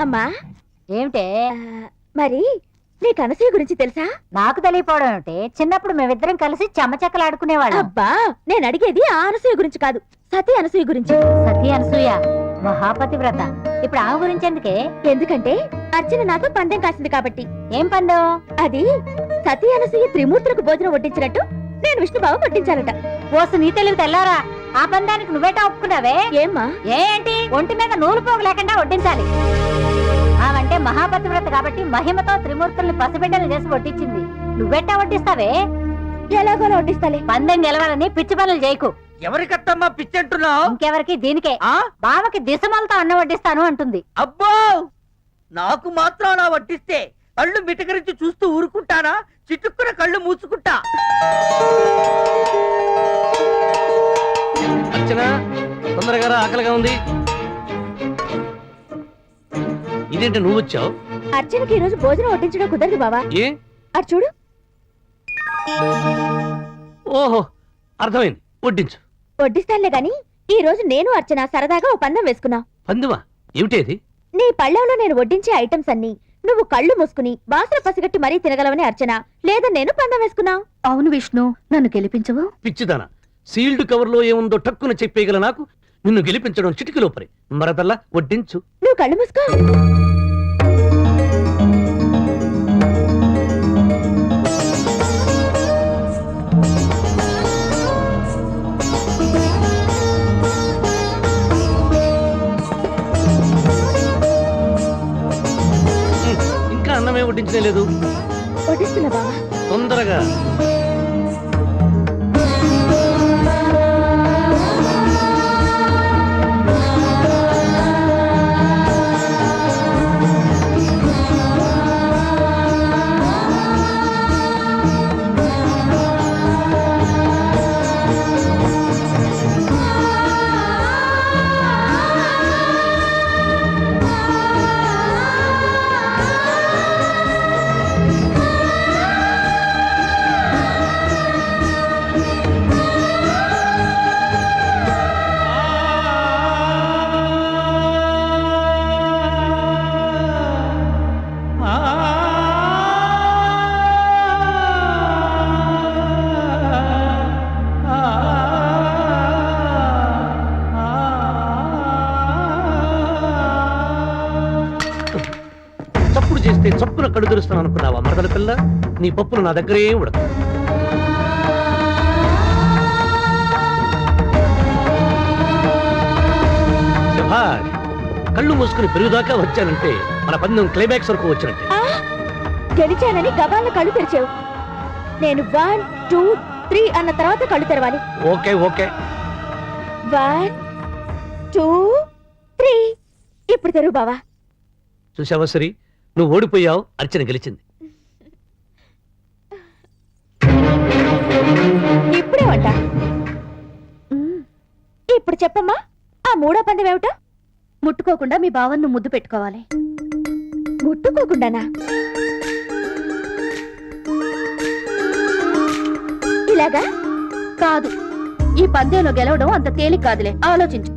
అమ్మా ఏమిటే మరి నీకు అనసూయ గురించి తెలుసా? నాకు తెలియపోవడం ఏమిటి? చిన్నప్పుడు మేమిద్దరం కలిసి చెమ్మచెక్కలు ఆడుకునేవాళ్ళం. అబ్బా నేను అడిగేది ఆ అనసూయ గురించి కాదు, సతీ అనసూయ గురించి. సతీ అనసూయ మహాపతివ్రత. ఇప్పుడు ఆమె గురించి ఎందుకే? ఎందుకంటే అర్చన నాతో పందెం కాసింది కాబట్టి. ఏం పందెం? అది సతీ అనసూయ త్రిమూర్తులకు భోజనం వడ్డించినట్టు నేను విష్ణుబాబు వడ్డించాలట. ఓసు నీ తెలివి తెల్లారా? ఆ పందానికి నువ్వేటా ఒప్పుకున్నావే? ఏమ్మా ఏంటి ఒంటి మీద నూలు పోగు లేకుండా వడ్డించాలి. ఆమంటే మహాపతివ్రత కాబట్టి మహిమతో త్రిమూర్తుల్ని పసిబిడ్డలు చేసి వడ్డించింది. నువ్వెట్టా వడ్డిస్తావే? ఎలాగోలా వడ్డిస్తాలే. పందెం గెలవాలని పిచ్చి పనులు చేయకు. ఎవరికత్తమ్మా పిచ్చంటున్నావు? ఇంకెవరికి? దీనికే. బావకి దిశమలతో అన్న వడ్డిస్తాను అంటుంది. అబ్బో నాకు మాత్రం అలా వడ్డిస్తే కళ్ళు మిటకరించి చూస్తూ ఊరుకుంటానా? చిటుక్కున కళ్ళు మూసుకుంటా. అర్చన తొందరగా ఆకలిగా ఉంది. ఇదేంటి నువ్వు వచ్చావు? అర్చనకి ఈ రోజు భోజనం వడ్డించడం కుదరదు బావా. ఏ? అటు చూడు. ఓహో అర్థమైంది, వడ్డించు. వడ్డిస్తానులే గాని ఈ రోజు నేను అర్చన సరదాగా ఓ పందెం వేసుకున్నాం. పందువా? ఏమిటేది? నీ పళ్ళెంలో నేను వడ్డించే ఐటమ్స్ అన్ని నువ్వు కళ్ళు మూసుకుని వాసన పసిగట్టి మరీ తినగలవని అర్చన, లేదా నేను పందెం వేసుకున్నావు. అవును విష్ణు, నన్ను గెలిపించవు. పిచ్చిదానా, సీల్డ్ కవర్ లో ఏముందో టక్కున చెప్పేయగల నాకు నిన్ను గెలిపించడం చిటికలో పరి. మరదల్లా వడ్డించు. నువ్వు కళ్ళు మూసుకో. ఇంకా అన్నమే వడ్డించనే లేదు. వడ్డిస్తున్నా బావా. తొందరగా. చప్పుడు చేస్తే చప్పున కడు తెరుస్తాను అనుకున్నావా మరదల పిల్ల? నీ పప్పులు నా దగ్గరే ఉడక. శభాష్, కళ్ళు మూసుకుని పెరుగుదాకా వచ్చానంటే మన పందెం క్లైమాక్స్ వరకు వచ్చినట్టే. గెలిచానని గబాలను కళ్ళు తెరిచావు. నేను 1 2 3 అన్న తర్వాత కళ్ళు తెరవాలి. Okay okay. 1 2 3 ఇప్పుడు తెరువు బావా. చూసావా సరి, నువ్వు ఓడిపోయావు, అర్చన గెలిచింది. ఇప్పుడే వంట. ఇప్పుడు చెప్పమ్మా, ఆ మూడో పందెం ఏమిటో? ముట్టుకోకుండా మీ బావన్ను ముద్దు పెట్టుకోవాలి. ముట్టుకోకుండానా? ఇలాగా కాదు, ఈ పందెంలో గెలవడం అంత తేలిక కాదులే, ఆలోచించు.